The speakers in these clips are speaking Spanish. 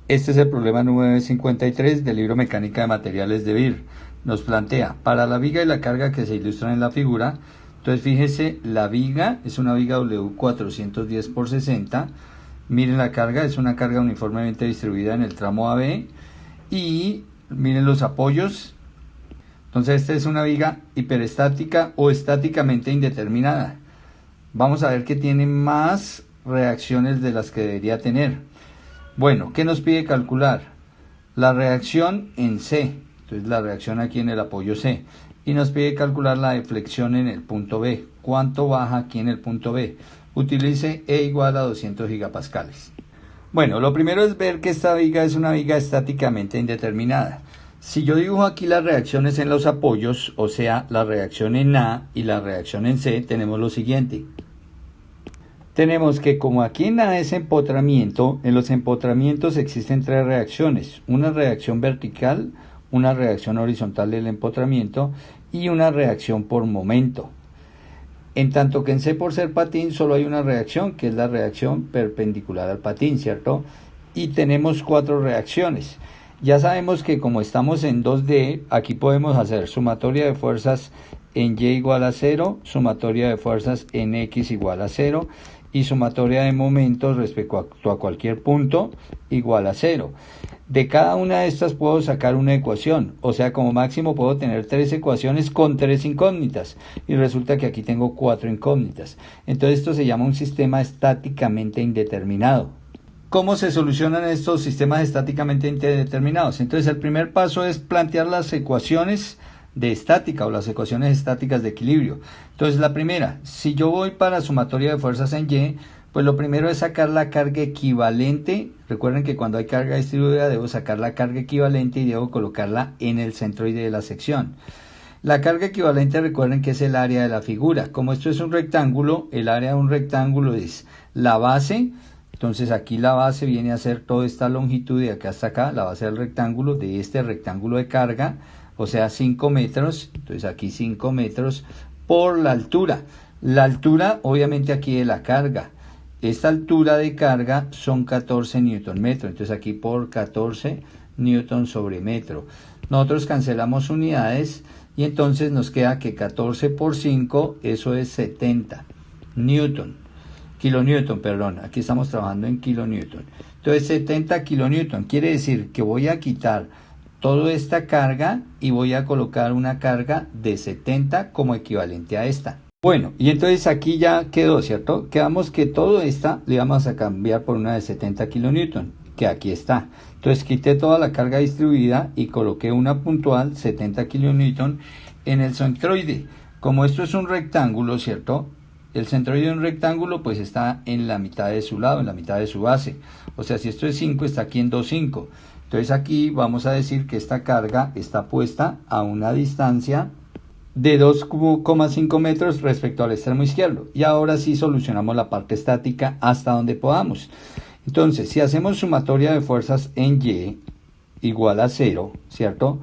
Este es el problema número 53 del libro Mecánica de Materiales de BIR. Nos plantea, para la viga y la carga que se ilustran en la figura, entonces fíjese, la viga es una viga W410 por 60, miren la carga, es una carga uniformemente distribuida en el tramo AB, y miren los apoyos, entonces esta es una viga hiperestática o estáticamente indeterminada. Vamos a ver que tiene más reacciones de las que debería tener. Bueno, ¿qué nos pide calcular? La reacción en C, entonces la reacción aquí en el apoyo C, y nos pide calcular la deflexión en el punto B. ¿Cuánto baja aquí en el punto B? Utilice E igual a 200 gigapascales. Bueno, lo primero es ver que esta viga es una viga estáticamente indeterminada. Si yo dibujo aquí las reacciones en los apoyos, o sea, la reacción en A y la reacción en C, tenemos lo siguiente. Tenemos que como aquí en A es empotramiento, en los empotramientos existen tres reacciones. Una reacción vertical, una reacción horizontal del empotramiento y una reacción por momento. En tanto que en C, por ser patín, solo hay una reacción, que es la reacción perpendicular al patín, ¿cierto? Y tenemos cuatro reacciones. Ya sabemos que como estamos en 2D, aquí podemos hacer sumatoria de fuerzas en Y igual a 0, sumatoria de fuerzas en X igual a 0, y sumatoria de momentos respecto a cualquier punto igual a 0. De cada una de estas puedo sacar una ecuación, o sea, como máximo puedo tener 3 ecuaciones con 3 incógnitas, y resulta que aquí tengo 4 incógnitas. Entonces esto se llama un sistema estáticamente indeterminado. ¿Cómo se solucionan estos sistemas estáticamente indeterminados? Entonces el primer paso es plantear las ecuaciones de estática o las ecuaciones estáticas de equilibrio. Entonces la primera, si yo voy para sumatoria de fuerzas en Y, pues lo primero es sacar la carga equivalente. Recuerden que cuando hay carga distribuida debo sacar la carga equivalente y debo colocarla en el centroide de la sección. La carga equivalente, recuerden que es el área de la figura. Como esto es un rectángulo, el área de un rectángulo es la base. Entonces aquí la base viene a ser toda esta longitud de acá hasta acá, la base del rectángulo, de este rectángulo de carga, o sea 5 metros, entonces aquí 5 metros por la altura. La altura obviamente aquí de la carga. Esta altura de carga son 14 newton metro, entonces aquí por 14 newton sobre metro. Nosotros cancelamos unidades y entonces nos queda que 14 por 5, eso es 70 newton. Kilonewton, perdón, aquí estamos trabajando en kilonewton. Entonces 70 kilonewton quiere decir que voy a quitar toda esta carga y voy a colocar una carga de 70 como equivalente a esta. Bueno, y entonces aquí ya quedó, ¿cierto? Quedamos que toda esta le vamos a cambiar por una de 70 kilonewton, que aquí está. Entonces quité toda la carga distribuida y coloqué una puntual 70 kilonewton en el centroide. Como esto es un rectángulo, ¿cierto? El centroide de un rectángulo pues está en la mitad de su lado, en la mitad de su base. O sea, si esto es 5, está aquí en 2,5. Entonces aquí vamos a decir que esta carga está puesta a una distancia de 2,5 metros respecto al extremo izquierdo. Y ahora sí solucionamos la parte estática hasta donde podamos. Entonces, si hacemos sumatoria de fuerzas en Y igual a 0, ¿cierto?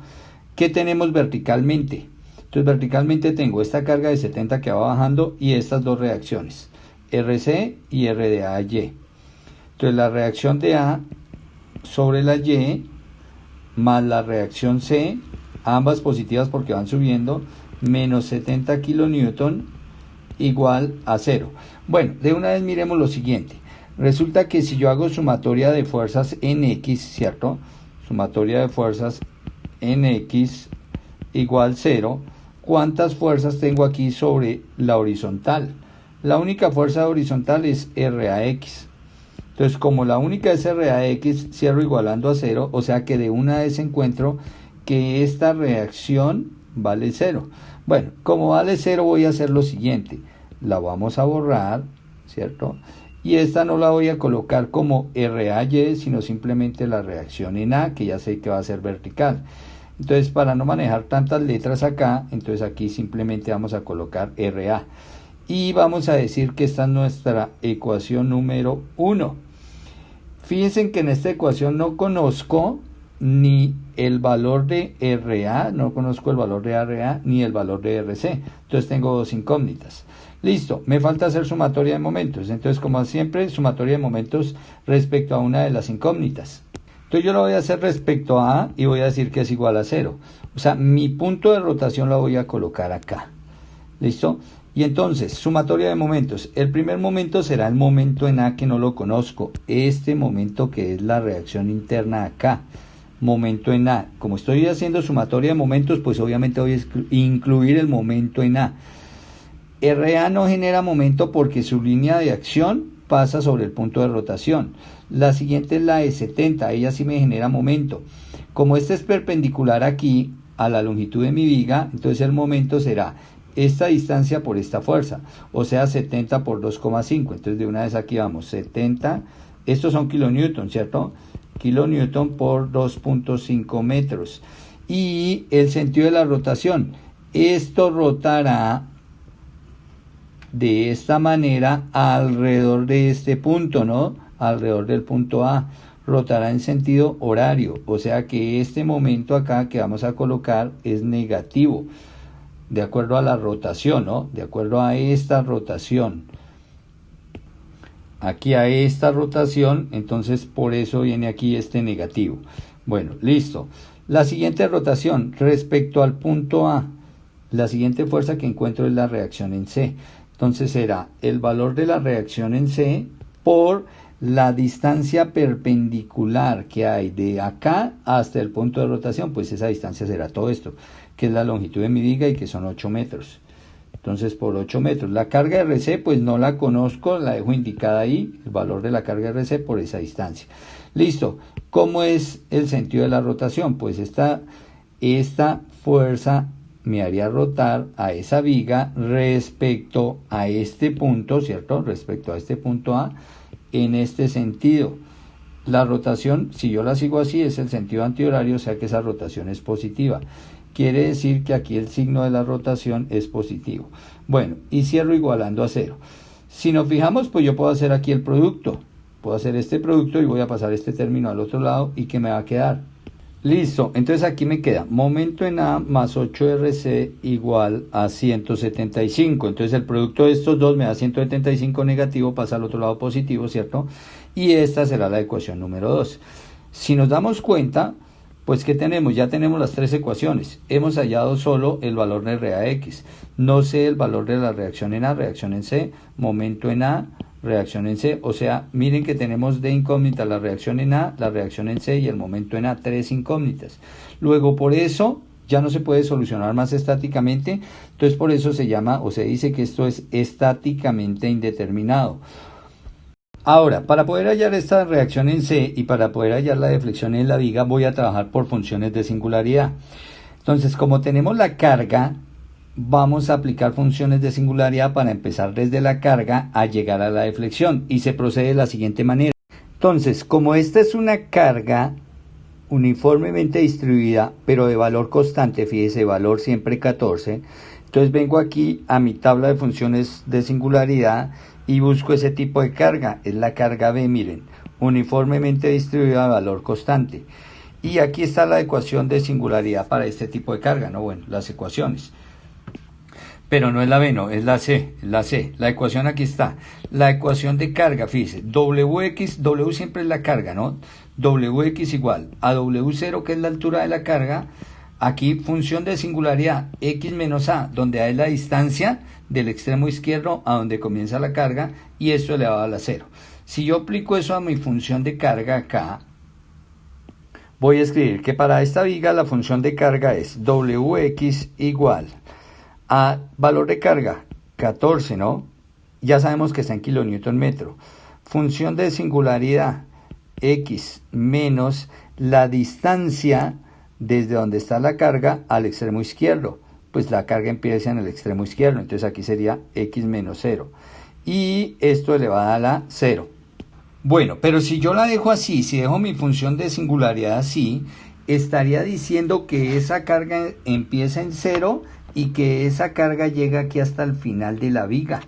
¿Qué tenemos verticalmente? Entonces verticalmente tengo esta carga de 70 que va bajando y estas dos reacciones, RC y R de A a Y. Entonces la reacción de A sobre la Y más la reacción C, ambas positivas porque van subiendo, menos 70 kilonewton igual a 0. Bueno, de una vez miremos lo siguiente. Resulta que si yo hago sumatoria de fuerzas en X, ¿cierto? Sumatoria de fuerzas en X igual 0, ¿cuántas fuerzas tengo aquí sobre la horizontal? La única fuerza horizontal es RAX. Entonces, como la única es RAX, cierro igualando a 0, o sea que de una vez encuentro que esta reacción vale 0. Bueno, como vale 0 voy a hacer lo siguiente. La vamos a borrar, ¿cierto? Y esta no la voy a colocar como RAY, sino simplemente la reacción en A, que ya sé que va a ser vertical. Entonces, para no manejar tantas letras acá, entonces aquí simplemente vamos a colocar RA. Y vamos a decir que esta es nuestra ecuación número 1. Fíjense que en esta ecuación no conozco ni el valor de RA, no conozco el valor de RA ni el valor de RC. Entonces tengo dos incógnitas. Listo, me falta hacer sumatoria de momentos. Entonces, como siempre, sumatoria de momentos respecto a una de las incógnitas. Entonces yo lo voy a hacer respecto a A y voy a decir que es igual a 0. O sea, mi punto de rotación lo voy a colocar acá. ¿Listo? Y entonces, sumatoria de momentos. El primer momento será el momento en A que no lo conozco. Este momento que es la reacción interna acá. Momento en A. Como estoy haciendo sumatoria de momentos, pues obviamente voy a incluir el momento en A. RA no genera momento porque su línea de acción pasa sobre el punto de rotación. La siguiente es la de 70, ella sí me genera momento. Como este es perpendicular aquí a la longitud de mi viga, entonces el momento será esta distancia por esta fuerza, o sea 70 por 2,5. Entonces de una vez aquí vamos, 70, estos son kilonewton, ¿cierto? Kilonewton por 2.5 metros. Y el sentido de la rotación, esto rotará de esta manera alrededor de este punto, ¿no? Alrededor del punto A. Rotará en sentido horario, o sea que este momento acá que vamos a colocar es negativo, de acuerdo a la rotación, ¿no? De acuerdo a esta rotación. Aquí a esta rotación, entonces por eso viene aquí este negativo. Bueno, listo. La siguiente rotación respecto al punto A. La siguiente fuerza que encuentro es la reacción en C. Entonces será el valor de la reacción en C por la distancia perpendicular que hay de acá hasta el punto de rotación, pues esa distancia será todo esto, que es la longitud de mi viga y que son 8 metros. Entonces por 8 metros. La carga RC pues no la conozco, la dejo indicada ahí, el valor de la carga RC por esa distancia. Listo. ¿Cómo es el sentido de la rotación? Pues esta fuerza me haría rotar a esa viga respecto a este punto, ¿cierto? Respecto a este punto A, en este sentido. La rotación, si yo la sigo así, es el sentido antihorario, o sea que esa rotación es positiva. Quiere decir que aquí el signo de la rotación es positivo. Bueno, y cierro igualando a 0. Si nos fijamos, pues yo puedo hacer aquí el producto. Puedo hacer este producto y voy a pasar este término al otro lado y ¿qué me va a quedar? Listo, entonces aquí me queda momento en A más 8RC igual a 175. Entonces el producto de estos dos me da 175 negativo, pasa al otro lado positivo, ¿cierto? Y esta será la ecuación número 2. Si nos damos cuenta, pues ¿qué tenemos? Ya tenemos las tres ecuaciones. Hemos hallado solo el valor de RAX. No sé el valor de la reacción en A, reacción en C, momento en A, reacción en C, o sea, miren que tenemos de incógnita la reacción en A, la reacción en C y el momento en A, tres incógnitas. Luego, por eso, ya no se puede solucionar más estáticamente, entonces por eso se llama, o se dice que esto es estáticamente indeterminado. Ahora, para poder hallar esta reacción en C y para poder hallar la deflexión en la viga, voy a trabajar por funciones de singularidad. Entonces, como tenemos la carga, vamos a aplicar funciones de singularidad para empezar desde la carga a llegar a la deflexión y se procede de la siguiente manera. Entonces, como esta es una carga uniformemente distribuida pero de valor constante, fíjese, valor siempre 14, entonces vengo aquí a mi tabla de funciones de singularidad y busco ese tipo de carga, es la carga B, miren, uniformemente distribuida de valor constante. Y aquí está la ecuación de singularidad para este tipo de carga, ¿no? Bueno, las ecuaciones. Pero no es la B, no, es la C, la ecuación aquí está. La ecuación de carga, fíjese, WX, W siempre es la carga, ¿no? WX igual a W0, que es la altura de la carga. Aquí función de singularidad, X menos A, donde A es la distancia del extremo izquierdo a donde comienza la carga, y esto elevado a la 0. Si yo aplico eso a mi función de carga acá, voy a escribir que para esta viga la función de carga es WX igual a valor de carga 14, ¿no? Ya sabemos que está en kilonewton metro. Función de singularidad X menos la distancia desde donde está la carga al extremo izquierdo. Pues la carga empieza en el extremo izquierdo, entonces aquí sería X menos 0. Y esto elevado a la 0. Bueno, pero si yo la dejo así, si dejo mi función de singularidad así, estaría diciendo que esa carga empieza en 0 y que esa carga llega aquí hasta el final de la viga.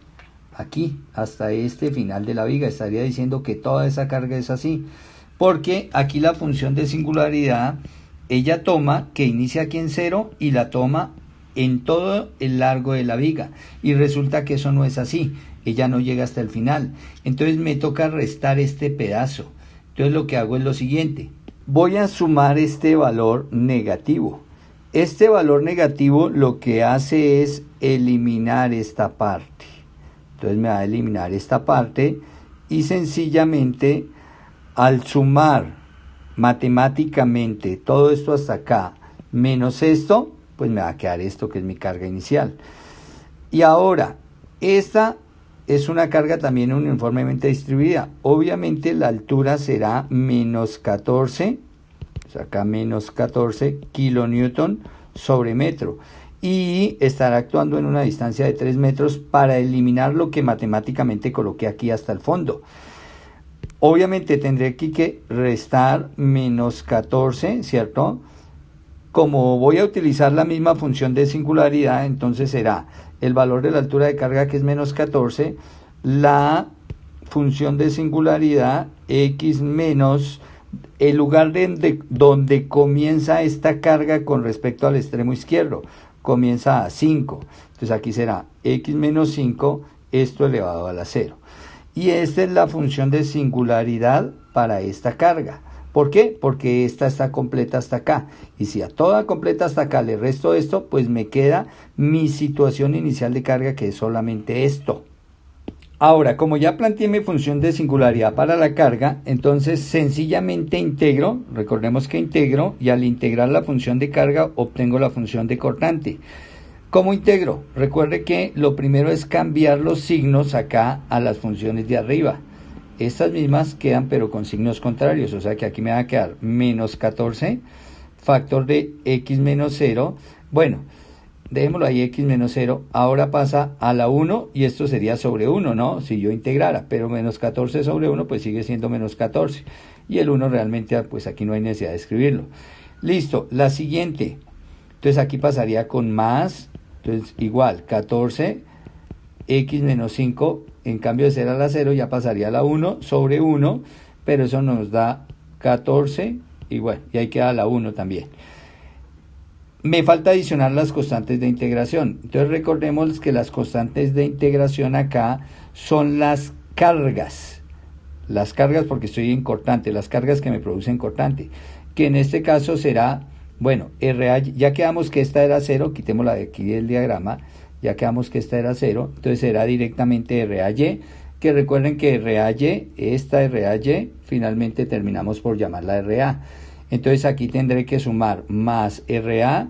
Aquí, hasta este final de la viga, estaría diciendo que toda esa carga es así. Porque aquí la función de singularidad, ella toma que inicia aquí en 0 y la toma en todo el largo de la viga. Y resulta que eso no es así. Ella no llega hasta el final. Entonces me toca restar este pedazo. Entonces lo que hago es lo siguiente. voy a sumar este valor negativo. Este valor negativo lo que hace es eliminar esta parte. Entonces me va a eliminar esta parte y sencillamente al sumar matemáticamente todo esto hasta acá menos esto, pues me va a quedar esto que es mi carga inicial. Y ahora, esta es una carga también uniformemente distribuida. Obviamente la altura será menos 14, o sea, acá menos 14 kilonewton sobre metro. Y estará actuando en una distancia de 3 metros para eliminar lo que matemáticamente coloqué aquí hasta el fondo. Obviamente tendré aquí que restar menos 14, ¿cierto? Como voy a utilizar la misma función de singularidad, entonces será el valor de la altura de carga, que es menos 14, la función de singularidad x menos el lugar donde comienza esta carga con respecto al extremo izquierdo, comienza a 5. Entonces aquí será x menos 5, esto elevado a la 0. Y esta es la función de singularidad para esta carga. ¿Por qué? Porque esta está completa hasta acá. Y si a toda completa hasta acá le resto esto, pues me queda mi situación inicial de carga, que es solamente esto. Ahora, como ya planteé mi función de singularidad para la carga, entonces sencillamente integro, recordemos que integro, y al integrar la función de carga obtengo la función de cortante. ¿Cómo integro? Recuerde que lo primero es cambiar los signos acá a las funciones de arriba. Estas mismas quedan pero con signos contrarios, o sea que aquí me va a quedar menos 14, factor de x menos 0, bueno, dejémoslo ahí x menos 0, ahora pasa a la 1 y esto sería sobre 1, ¿no? Si yo integrara, pero menos 14 sobre 1 pues sigue siendo menos 14 y el 1 realmente pues aquí no hay necesidad de escribirlo. Listo, la siguiente, entonces aquí pasaría con más, entonces igual 14, x menos 5, en cambio de ser a la 0 ya pasaría a la 1 sobre 1, pero eso nos da 14 y bueno, y ahí queda la 1 también. Me falta adicionar las constantes de integración. Entonces recordemos que las constantes de integración acá son las cargas. Las cargas porque estoy en cortante, las cargas que me producen cortante. Que en este caso será, bueno, RA, ya quedamos que esta era 0, quitémosla de aquí del diagrama, ya quedamos que esta era 0, entonces será directamente RAY, que recuerden que RAY, esta RAY, finalmente terminamos por llamarla RA. Entonces aquí tendré que sumar más RA,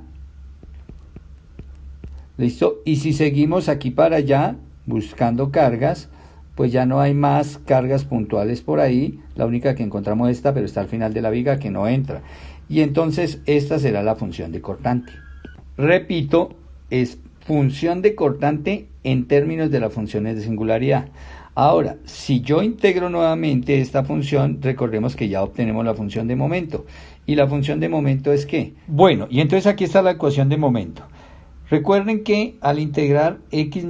¿listo? Y si seguimos aquí para allá, buscando cargas, pues ya no hay más cargas puntuales por ahí, la única que encontramos es esta, pero está al final de la viga que no entra. Y entonces esta será la función de cortante. Repito, es función de cortante en términos de las funciones de singularidad. Ahora, si yo integro nuevamente esta función, recordemos que ya obtenemos la función de momento. ¿Y la función de momento es qué? Bueno, y entonces aquí está la ecuación de momento. Recuerden que al integrar x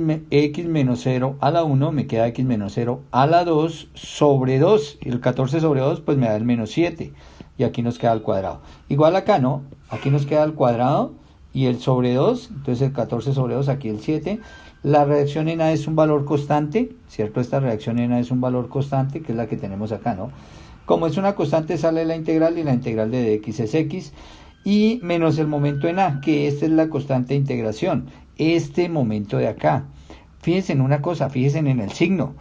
menos 0 a la 1, me queda x menos 0 a la 2 sobre 2. Y el 14 sobre 2, pues me da el menos 7. Y aquí nos queda al cuadrado. Igual acá, ¿no? Aquí nos queda al cuadrado y el sobre 2, entonces el 14 sobre 2, aquí el 7. La reacción en A es un valor constante, ¿cierto? Esta reacción en A es un valor constante, que es la que tenemos acá, ¿no? Como es una constante, sale la integral y la integral de dx es x. Y menos el momento en A, que esta es la constante de integración. Este momento de acá. Fíjense en una cosa, fíjense en el signo.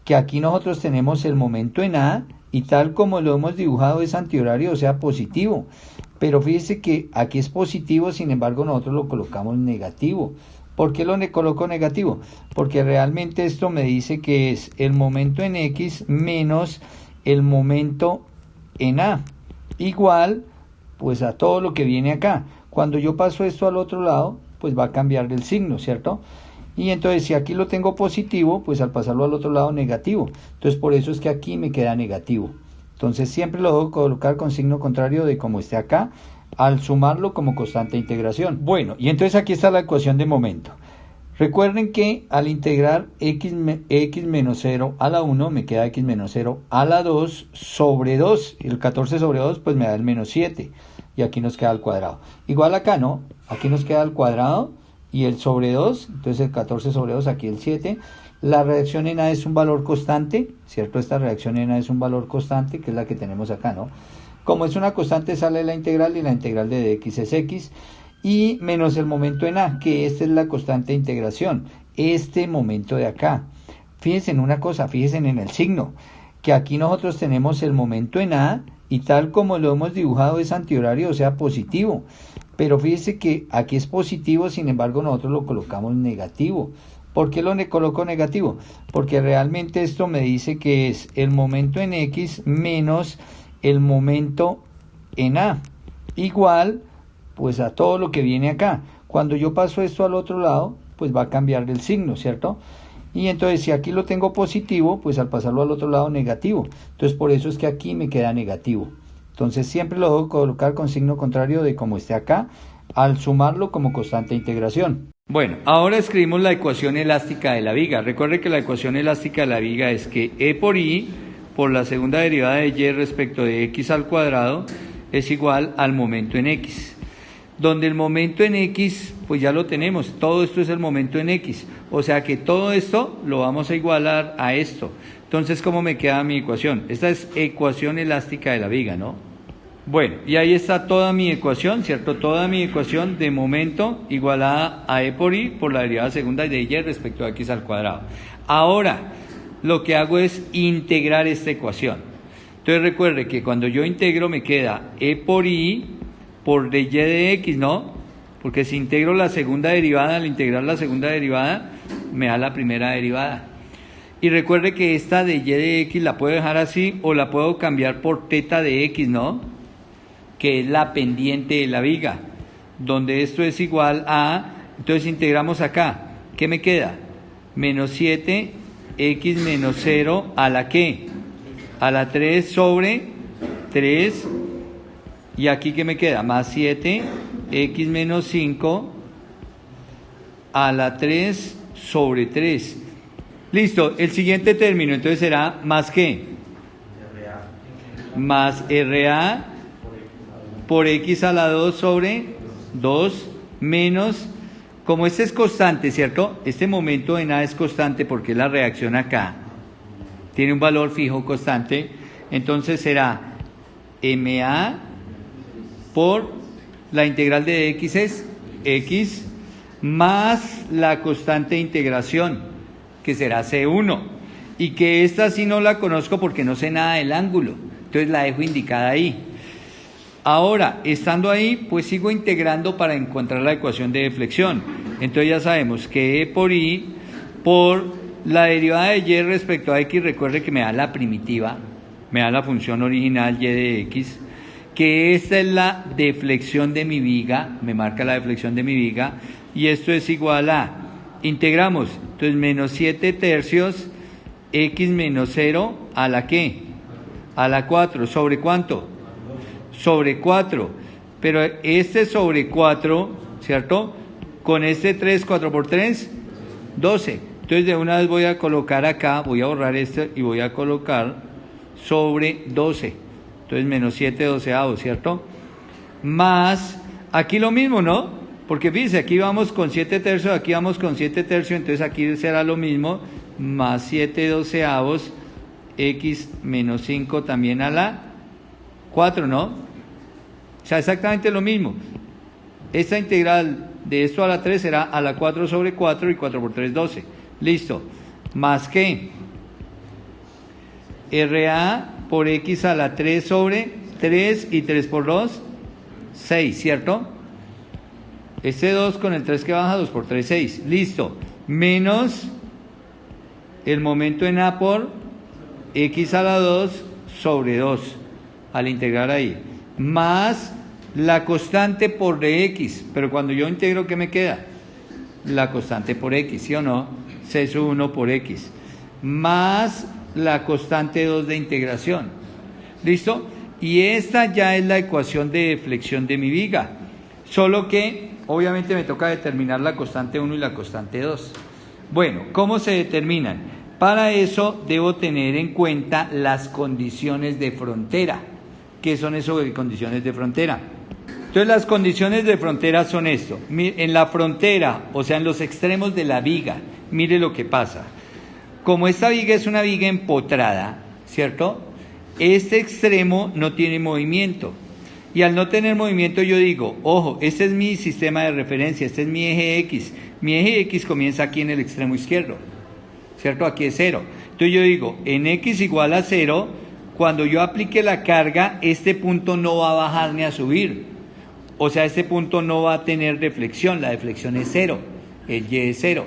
Que aquí nosotros tenemos el momento en A y tal como lo hemos dibujado es antihorario, o sea, positivo. Pero fíjense que aquí es positivo, sin embargo nosotros lo colocamos negativo. ¿Por qué lo coloco negativo? Porque realmente esto me dice que es el momento en X menos el momento en A. Igual, pues a todo lo que viene acá. Cuando yo paso esto al otro lado, pues va a cambiar el signo, ¿cierto? Y entonces si aquí lo tengo positivo, pues al pasarlo al otro lado negativo. Entonces por eso es que aquí me queda negativo. Entonces siempre lo debo colocar con signo contrario de como esté acá, al sumarlo como constante de integración. Bueno, y entonces aquí está la ecuación de momento. Recuerden que al integrar x menos 0 a la 1, me queda x menos 0 a la 2 sobre 2. El 14 sobre 2, pues me da el menos 7. Y aquí nos queda al cuadrado. Igual acá, ¿no? Aquí nos queda al cuadrado y el sobre 2. Entonces el 14 sobre 2, aquí el 7. La reacción en A es un valor constante, ¿cierto? Esta reacción en A es un valor constante, que es la que tenemos acá, ¿no? Como es una constante, sale la integral y la integral de dx es x y menos el momento en a, que esta es la constante de integración, este momento de acá. Fíjense en una cosa, fíjense en el signo, que aquí nosotros tenemos el momento en a y tal como lo hemos dibujado es antihorario, o sea, positivo. Pero fíjense que aquí es positivo, sin embargo nosotros lo colocamos negativo. ¿Por qué lo coloco negativo? Porque realmente esto me dice que es el momento en x menos el momento en a, igual pues a todo lo que viene acá. Cuando yo paso esto al otro lado, pues va a cambiar el signo, ¿cierto? Y entonces si aquí lo tengo positivo, pues al pasarlo al otro lado negativo. Entonces por eso es que aquí me queda negativo. Entonces siempre lo debo colocar con signo contrario de como esté acá, al sumarlo como constante de integración. Bueno, ahora escribimos la ecuación elástica de la viga. Recuerde que la ecuación elástica de la viga es que E por I por la segunda derivada de Y respecto de X al cuadrado es igual al momento en X. Donde el momento en X, pues ya lo tenemos, todo esto es el momento en X, o sea que todo esto lo vamos a igualar a esto. Entonces, ¿cómo me queda mi ecuación? Esta es ecuación elástica de la viga, ¿no? Bueno, y ahí está toda mi ecuación, ¿cierto? Toda mi ecuación de momento igualada a E por I por la derivada segunda de Y respecto a X al cuadrado. Ahora, lo que hago es integrar esta ecuación. Entonces recuerde que cuando yo integro me queda E por I por dy de x, ¿no? Porque si integro la segunda derivada, al integrar la segunda derivada, me da la primera derivada. Y recuerde que esta de y de x la puedo dejar así o la puedo cambiar por teta de x, ¿no? Que es la pendiente de la viga, donde esto es igual a, entonces integramos acá, ¿qué me queda? Menos 7, x menos 0, ¿a la qué? A la 3 sobre 3. Y aquí, ¿qué me queda? Más 7, x menos 5, a la 3 sobre 3. Listo, el siguiente término, entonces será más ¿qué? Más RA por x a la 2 sobre 2 menos, como este es constante, ¿cierto? Este momento en A es constante porque la reacción acá tiene un valor fijo constante, entonces será MA por la integral de x es x más la constante de integración, que será C1, y que esta sí no la conozco porque no sé nada del ángulo, entonces la dejo indicada ahí. Ahora, estando ahí, pues sigo integrando para encontrar la ecuación de deflexión. Entonces ya sabemos que E por I por la derivada de Y respecto a X, recuerde que me da la primitiva, me da la función original Y de X, que esta es la deflexión de mi viga, me marca la deflexión de mi viga, y esto es igual a, integramos, entonces menos 7 tercios, X menos 0, ¿a la qué? A la 4, ¿sobre cuánto? Sobre 4, pero este sobre 4, ¿cierto? Con este 3, 4 por 3, 12. Entonces de una vez voy a colocar acá, voy a borrar esto y voy a colocar sobre 12. Entonces menos 7 doceavos, ¿cierto? Más, aquí lo mismo, ¿no? Porque fíjense, aquí vamos con 7 tercios, aquí vamos con 7 tercios, entonces aquí será lo mismo, más 7 doceavos, x menos 5 también a la 4, ¿no? O sea, exactamente lo mismo. Esta integral de esto a la 3 será a la 4 sobre 4 y 4 por 3, 12. Listo. Más que RA por X a la 3 sobre 3 y 3 por 2, 6, ¿cierto? Este 2 con el 3 que baja, 2 por 3, 6. Listo. Menos el momento en A por X a la 2 sobre 2. Al integrar ahí. Más la constante por dx, pero cuando yo integro, ¿qué me queda? La constante por x, ¿sí o no? C sub 1 por x, más la constante 2 de integración. ¿Listo? Y esta ya es la ecuación de deflexión de mi viga, solo que obviamente me toca determinar la constante 1 y la constante 2. Bueno, ¿cómo se determinan? Para eso debo tener en cuenta las condiciones de frontera. ¿Qué son esas condiciones de frontera? Entonces las condiciones de frontera son esto. En la frontera, o sea en los extremos de la viga, mire lo que pasa. Como esta viga es una viga empotrada, ¿cierto? este extremo no tiene movimiento. Y al no tener movimiento yo digo, ojo, este es mi sistema de referencia, este es mi eje X. Mi eje X comienza aquí en el extremo izquierdo, ¿cierto? Aquí es 0. Entonces yo digo, en X igual a 0, cuando yo aplique la carga, este punto no va a bajar ni a subir. O sea, este punto no va a tener deflexión, la deflexión es 0, el Y es 0.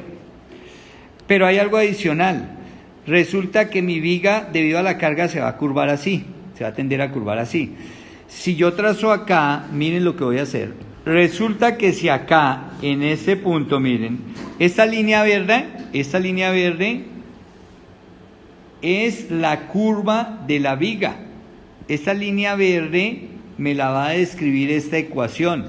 Pero hay algo adicional. Resulta que mi viga, debido a la carga, se va a curvar así, se va a tender a curvar así. Si yo trazo acá, miren lo que voy a hacer. Resulta que si acá, en este punto, miren, esta línea verde es la curva de la viga. Esta línea verde me la va a describir esta ecuación.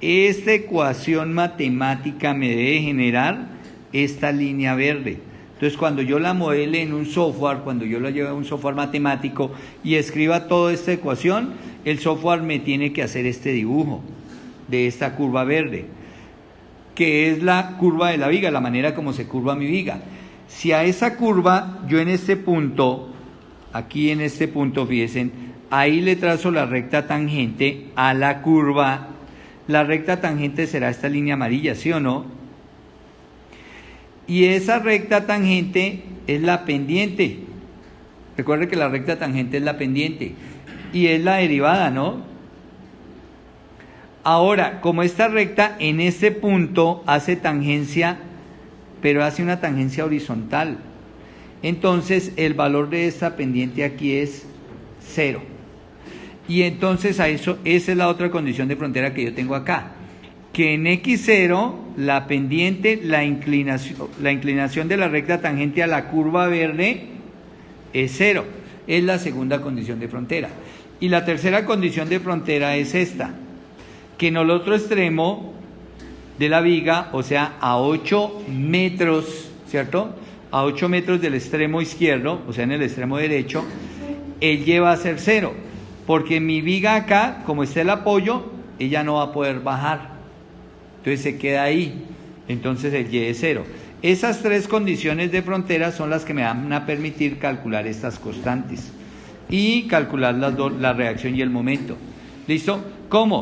Esta ecuación matemática me debe generar esta línea verde. Entonces, cuando yo la modele en un software, cuando yo la lleve a un software matemático y escriba toda esta ecuación, el software me tiene que hacer este dibujo de esta curva verde, que es la curva de la viga, la manera como se curva mi viga. Si a esa curva, yo en este punto, aquí en este punto, fíjense, ahí le trazo la recta tangente a la curva. La recta tangente será esta línea amarilla, ¿sí o no? Y esa recta tangente es la pendiente. Recuerde que la recta tangente es la pendiente y es la derivada, ¿no? Ahora, como esta recta en este punto hace tangencia, pero hace una tangencia horizontal, entonces el valor de esta pendiente aquí es 0. Y entonces a eso, esa es la otra condición de frontera que yo tengo acá, que en X0 la pendiente, la inclinación de la recta tangente a la curva verde es 0. Es la segunda condición de frontera. Y la tercera condición de frontera es esta, que en el otro extremo de la viga, o sea, a 8 metros, ¿cierto? A 8 metros del extremo izquierdo, o sea, en el extremo derecho, el Y va a ser 0, porque mi viga acá, como está el apoyo, ella no va a poder bajar. Entonces se queda ahí, entonces el Y es 0. Esas tres condiciones de frontera son las que me van a permitir calcular estas constantes y calcular la reacción y el momento. ¿Listo? ¿Cómo?